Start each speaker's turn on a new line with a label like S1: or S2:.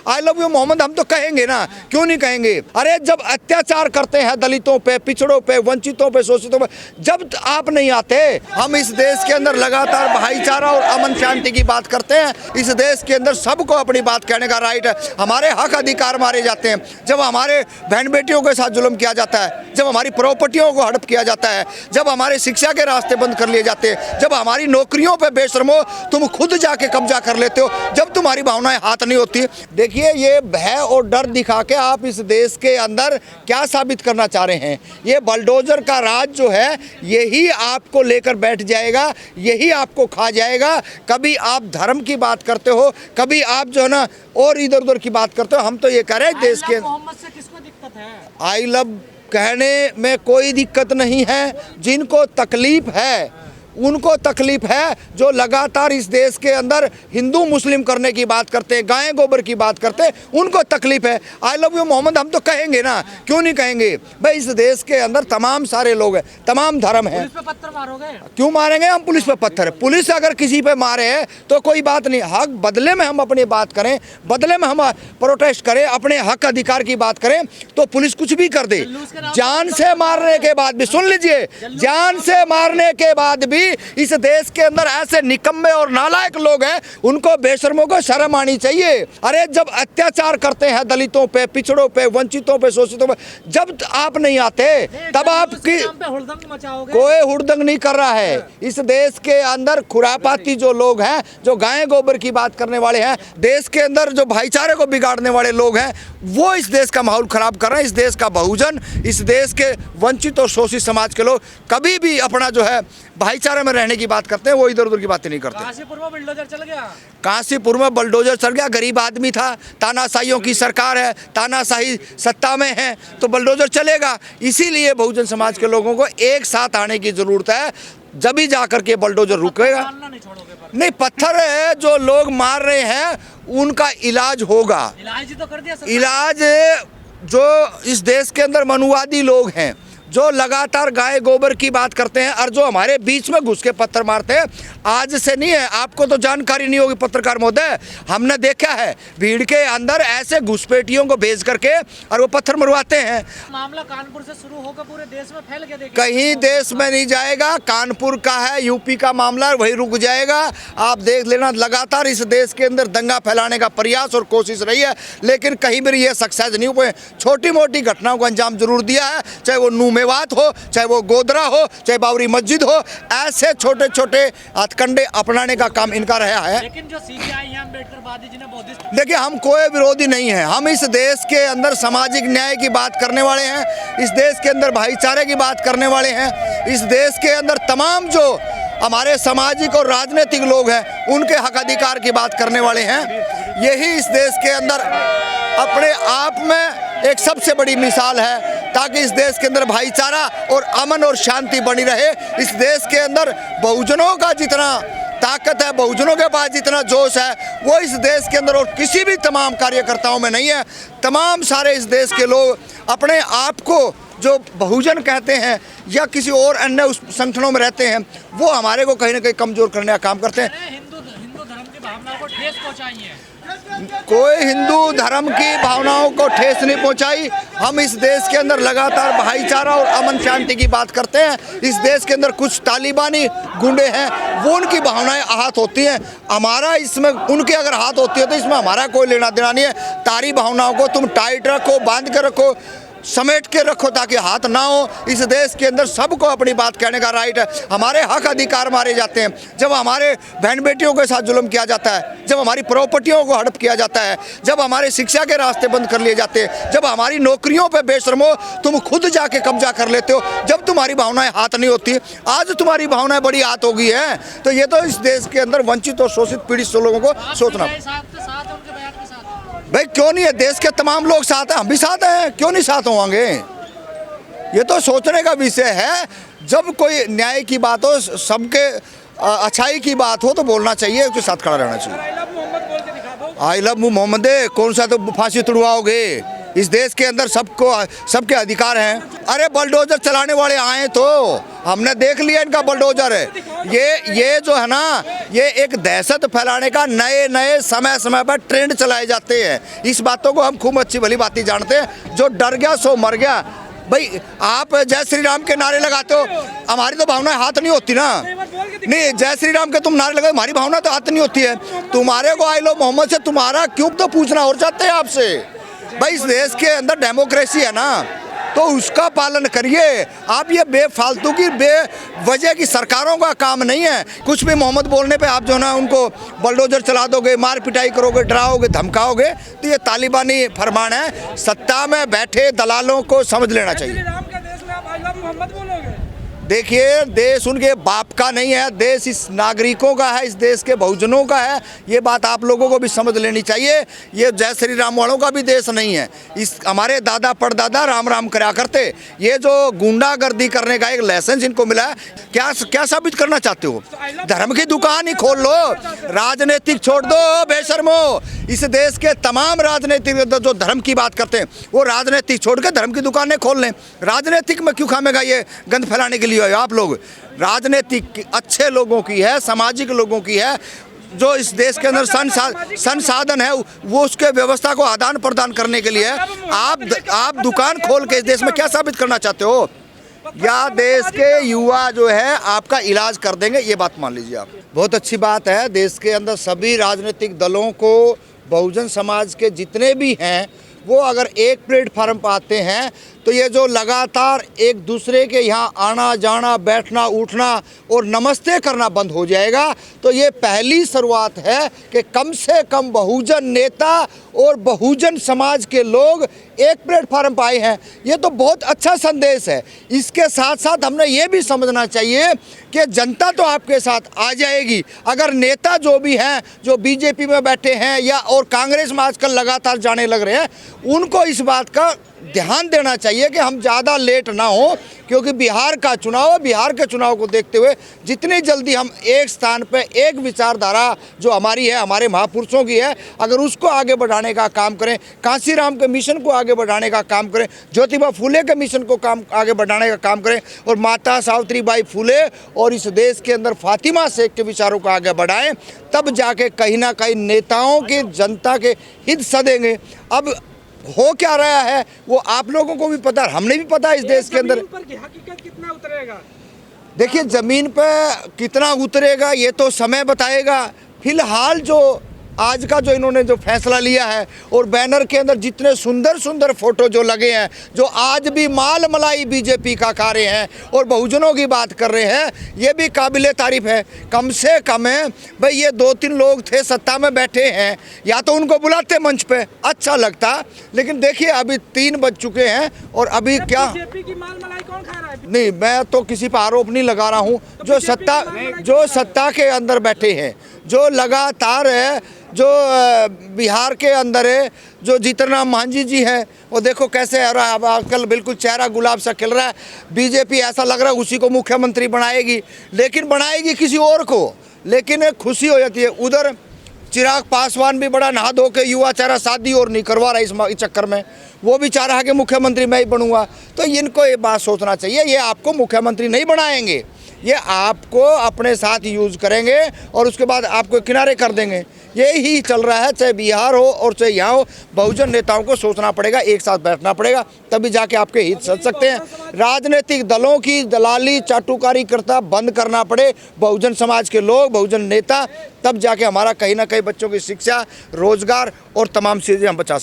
S1: I love you Mohammad हम तो कहेंगे ना, क्यों नहीं कहेंगे। अरे जब अत्याचार करते हैं दलितों पे, पिछड़ों पे, वंचितों पे, शोषितों पे, जब आप नहीं आते। हम इस देश के अंदर लगातार भाईचारा और अमन शांति की बात करते हैं। इस देश के अंदर सबको अपनी बात कहने का राइट है। हमारे हक अधिकार मारे जाते हैं, जब हमारे बहन बेटियों के साथ जुल्म किया जाता है, जब हमारी प्रॉपर्टियों को हड़प किया जाता है, जब हमारे शिक्षा के रास्ते बंद कर लिए जाते हैं, जब हमारी नौकरियों पे बेशर्मो तुम खुद जाके कब्जा कर लेते हो, जब तुम्हारी भावनाएं हाथ नहीं होती। देखिए ये भय और डर दिखा के आप इस देश के अंदर क्या साबित करना चाह रहे हैं। ये बलडोजर का राज जो है यही आपको लेकर बैठ जाएगा, यही आपको खा जाएगा। कभी आप धर्म की बात करते हो, कभी आप जो है ना और इधर उधर की बात करते हो। हम तो ये कह रहे हैं देश के
S2: मोहम्मद से किसको दिक्कत है?
S1: आई लव कहने में कोई दिक्कत नहीं है। जिनको तकलीफ है उनको तकलीफ है, जो लगातार इस देश के अंदर हिंदू मुस्लिम करने की बात करते हैं, गाय गोबर की बात करते हैं, उनको तकलीफ है। आई लव यू मोहम्मद हम तो कहेंगे ना, क्यों नहीं कहेंगे भाई। इस देश के अंदर तमाम सारे लोग हैं, तमाम धर्म हैं।
S2: पुलिस पे पत्थर मारोगे?
S1: क्यों मारेंगे हम पुलिस पे पत्थर? पुलिस अगर किसी पे मारे है तो कोई बात नहीं। हक बदले में हम अपनी बात करें, बदले में हम प्रोटेस्ट करें, अपने हक अधिकार की बात करें, तो पुलिस कुछ भी कर दे। जान से मारने के बाद भी, सुन लीजिए, जान से मारने के बाद भी इस देश के अंदर ऐसे निकम्मे और नालायक लोग हैं, उनको बेशर्मों को शर्म आनी चाहिए। अरे जब अत्याचार करते हैं दलितों पे, पिछड़ों पे, वंचितों पे, शोषितों पे, जब आप नहीं आते तब आपकी कोई हुड़दंग नहीं कर रहा है। इस देश के अंदर खुरापाती जो लोग हैं, जो गाय गोबर की बात करने वाले हैं, देश के अंदर जो भाईचारे को बिगाड़ने वाले लोग हैं, वो इस देश का माहौल खराब कर रहे हैं। इस देश का बहुजन, इस देश के वंचित और शोषित समाज के लोग कभी भी अपना जो है भाईचारे में रहने की बात करते हैं, वो इधर उधर की बातें नहीं करते।
S2: काशीपुर में बुलडोजर चल गया।
S1: काशीपुर में बुलडोजर चल गया। गरीब आदमी था, तानाशाहियों की सरकार है, तानाशाही सत्ता में है, तो बुलडोजर चलेगा। इसीलिए बहुजन समाज के लोगों को एक साथ आने की जरूरत है, जब ही जाकर के बुलडोजर रुकेगा। नहीं, पत्थर है जो लोग मार रहे हैं उनका इलाज होगा।
S2: इलाज तो कर दिया।
S1: इलाज जो इस देश के अंदर मनुवादी लोग हैं, जो लगातार गाय गोबर की बात करते हैं और जो हमारे बीच में घुस के पत्थर मारते हैं, आज से नहीं है। आपको तो जानकारी नहीं होगी पत्रकार महोदय, हमने देखा है भीड़ के अंदर ऐसे घुसपैठियों को भेज करके और वो पत्थर मरवाते हैं।
S2: मामला कानपुर से शुरू होकर पूरे देश में फैल गया।
S1: कहीं देश में नहीं जाएगा, कानपुर का है, यूपी का मामला वही रुक जाएगा। आप देख लेना, लगातार इस देश के अंदर दंगा फैलाने का प्रयास और कोशिश रही है, लेकिन कहीं भी ये सक्सेस नहीं हुए। छोटी मोटी घटनाओं को अंजाम जरूर दिया है, चाहे वो नूमेवात हो, चाहे वो गोदरा हो, चाहे बाबरी मस्जिद हो, ऐसे छोटे छोटे हथकंडे अपनाने का काम इनका रहा है।
S2: लेकिन जो सीबीआई है, अम्बेडकरवादी जिन्हें बौद्धिस्ट,
S1: देखिए हम कोई विरोधी नहीं है। हम इस देश के अंदर सामाजिक न्याय की बात करने वाले हैं, इस देश के अंदर भाईचारे की बात करने वाले हैं, इस देश के अंदर तमाम जो हमारे सामाजिक और राजनीतिक लोग हैं उनके हक अधिकार की बात करने वाले हैं। यही इस देश के अंदर अपने आप में एक सबसे बड़ी मिसाल है, ताकि इस देश के अंदर भाईचारा और अमन और शांति बनी रहे। इस देश के अंदर बहुजनों का जितना ताकत है, बहुजनों के पास जितना जोश है, वो इस देश के अंदर और किसी भी तमाम कार्यकर्ताओं में नहीं है। तमाम सारे इस देश के लोग अपने आप को जो बहुजन कहते हैं या किसी और अन्य उस संगठनों में रहते हैं, वो हमारे को कहीं ना कहीं कमजोर करने का काम करते हैं।
S2: हिंदू धर्म की भावनाओं को ठेस पहुंचाई है।
S1: कोई हिंदू धर्म की भावनाओं को ठेस नहीं पहुंचाई। हम इस देश के अंदर लगातार भाईचारा और अमन शांति की बात करते हैं। इस देश के अंदर कुछ तालिबानी गुंडे हैं, वो उनकी भावनाएं आहत होती हैं, हमारा इसमें उनके अगर हाथ होती है तो इसमें हमारा कोई लेना देना नहीं है। तारी भावनाओं को तुम टाइट रखो, बांध के रखो, समेट के रखो, ताकि हाथ ना हो। इस देश के अंदर सबको अपनी बात कहने का राइट है। हमारे हक अधिकार मारे जाते हैं, जब हमारे बहन बेटियों के साथ जुल्म किया जाता है, जब हमारी प्रॉपर्टियों को हड़प किया जाता है, जब हमारे शिक्षा के रास्ते बंद कर लिए जाते हैं, जब हमारी नौकरियों पे बेशर्मो तुम खुद जाके कब्जा कर लेते हो, जब तुम्हारी भावनाएं हाथ नहीं होती। आज तुम्हारी भावनाएं बड़ी हाथ हो गई है, तो ये तो इस देश के अंदर वंचित और शोषित पीड़ित लोगों को सोचना। भाई क्यों नहीं है, देश के तमाम लोग साथ हैं, हम भी साथ हैं, क्यों नहीं साथ होंगे। ये तो सोचने का विषय है। जब कोई न्याय की बात हो, सबके अच्छाई की बात हो, तो बोलना चाहिए, उसके साथ खड़ा रहना चाहिए। आई लव मोहम्मद कौन सा तो फांसी तुड़वाओगे, इस देश के अंदर सबके अधिकार हैं। अरे बलडोजर चलाने वाले आए तो हमने देख लिया इनका बलडोजर है। ये जो है ना, ये एक दहशत फैलाने का नए समय पर ट्रेंड चलाए जाते हैं। इस बातों को हम खूब अच्छी भली बात जानते हैं। जो डर गया सो मर गया। भाई आप जय श्री राम के नारे लगाते हो, हमारी तो भावना हाथ नहीं होती ना। नहीं, जय श्री राम के तुम नारे लगाओ, हमारी भावना तो हाथ नहीं होती है। तुम्हारे को आई लो मोहम्मद से तुम्हारा क्यों तो पूछना और चाहते हैं आपसे। भाई इस देश के अंदर डेमोक्रेसी है ना, तो उसका पालन करिए। आप ये बेफालतू की बेवजह की सरकारों का काम नहीं है। कुछ भी मोहम्मद बोलने पे आप जो ना उनको बलडोजर चला दोगे, मार पिटाई करोगे, डराओगे, धमकाओगे, तो ये तालिबानी फरमान है। सत्ता में बैठे दलालों को समझ लेना चाहिए।
S3: राम के देश में आप आई लव मोहम्मद बोलोगे?
S1: देखिए, देश उनके बाप का नहीं है, देश इस नागरिकों का है, इस देश के बहुजनों का है। ये बात आप लोगों को भी समझ लेनी चाहिए। ये जय श्री राम वालों का भी देश नहीं है। इस हमारे दादा परदादा राम राम करा करते। ये जो गुंडागर्दी करने का एक लाइसेंस इनको मिला है, क्या साबित करना चाहते हो? धर्म की दुकान ही खोल लो, राजनीतिक छोड़ दो बेशर्मो। इस देश के तमाम राजनीतिक जो धर्म की बात करते हैं वो राजनीतिक छोड़ के धर्म की दुकानें खोल लें। राजनीतिक में क्यों खामेगा ये गंद फैलाने के लिए? आप लोग राजनीतिक अच्छे लोगों की है, सामाजिक लोगों की है। जो इस देश के अंदर संसाधन है वो उसके व्यवस्था को आदान प्रदान करने के लिए है। आप दुकान खोल के इस देश में क्या साबित करना चाहते हो? या देश के युवा जो है आपका इलाज कर देंगे, ये बात मान लीजिए आप। बहुत अच्छी बात है। देश के अंदर सभी राजनीतिक दलों को, बहुजन समाज के जितने भी हैं, वो अगर एक प्लेटफार्म पर आते हैं तो ये जो लगातार एक दूसरे के यहाँ आना जाना, बैठना उठना और नमस्ते करना बंद हो जाएगा। तो ये पहली शुरुआत है कि कम से कम बहुजन नेता और बहुजन समाज के लोग एक प्लेटफार्म पर आए हैं। ये तो बहुत अच्छा संदेश है। इसके साथ साथ हमने ये भी समझना चाहिए कि जनता तो आपके साथ आ जाएगी। अगर नेता जो भी हैं, जो बीजेपी में बैठे हैं या और कांग्रेस में आजकल लगातार जाने लग रहे हैं, उनको इस बात का ध्यान देना चाहिए कि हम ज़्यादा लेट ना हो, क्योंकि बिहार का चुनाव है। बिहार के चुनाव को देखते हुए जितनी जल्दी हम एक स्थान पे एक विचारधारा जो हमारी है, हमारे महापुरुषों की है, अगर उसको आगे बढ़ाने का काम करें, कांशीराम के मिशन को आगे बढ़ाने का काम करें, ज्योतिबा फुले के मिशन को आगे बढ़ाने का काम करें, और माता सावित्रीबाई फुले और इस देश के अंदर फातिमा शेख के विचारों को आगे बढ़ाएं, तब जाके कहीं ना कहीं नेताओं के, जनता के हित सधेंगे। अब हो क्या रहा है वो आप लोगों को भी पता है, हमने भी पता है। इस देश के अंदर
S3: पर हकीकत कितना उतरेगा?
S1: देखिए, ज़मीन पे कितना उतरेगा ये तो समय बताएगा। फिलहाल जो आज का जो इन्होंने जो फैसला लिया है, और बैनर के अंदर जितने सुंदर सुंदर फोटो जो लगे हैं, जो आज भी माल मलाई बीजेपी का खा रहे हैं और बहुजनों की बात कर रहे हैं, ये भी काबिले तारीफ है। कम से कम है भाई, ये 2-3 लोग थे सत्ता में बैठे हैं, या तो उनको बुलाते मंच पे, अच्छा लगता। लेकिन देखिए अभी 3 बज चुके हैं और अभी क्या
S3: बीजेपी की माल मलाई कौन खा रहा है?
S1: नहीं, मैं तो किसी पर आरोप नहीं लगा रहा हूँ। जो सत्ता के अंदर बैठे हैं, जो लगातार है, जो बिहार के अंदर है, जो जीतनराम मांझी जी हैं, वो देखो कैसे है रहा है आजकल, बिल्कुल चेहरा गुलाब सा खिल रहा है। बीजेपी ऐसा लग रहा है उसी को मुख्यमंत्री बनाएगी, लेकिन बनाएगी किसी और को, लेकिन खुशी हो जाती है। उधर चिराग पासवान भी बड़ा नहा धो के युवा चेहरा शादी और नहीं करवा रहा इस चक्कर में, वो भी चाह रहा है कि मुख्यमंत्री मैं ही बनूंगा। तो इनको ये बात सोचना चाहिए, ये आपको मुख्यमंत्री नहीं बनाएंगे, ये आपको अपने साथ यूज़ करेंगे और उसके बाद आपको किनारे कर देंगे। यही चल रहा है, चाहे बिहार हो और चाहे यहाँ हो। बहुजन नेताओं को सोचना पड़ेगा, एक साथ बैठना पड़ेगा, तभी जाके आपके हित सध सकते हैं। राजनीतिक दलों की दलाली चाटुकारी करता बंद करना पड़े, बहुजन समाज के लोग, बहुजन नेता, तब जाके हमारा कहीं ना कहीं बच्चों की शिक्षा, रोजगार और तमाम चीज़ें हम बचा सकते हैं।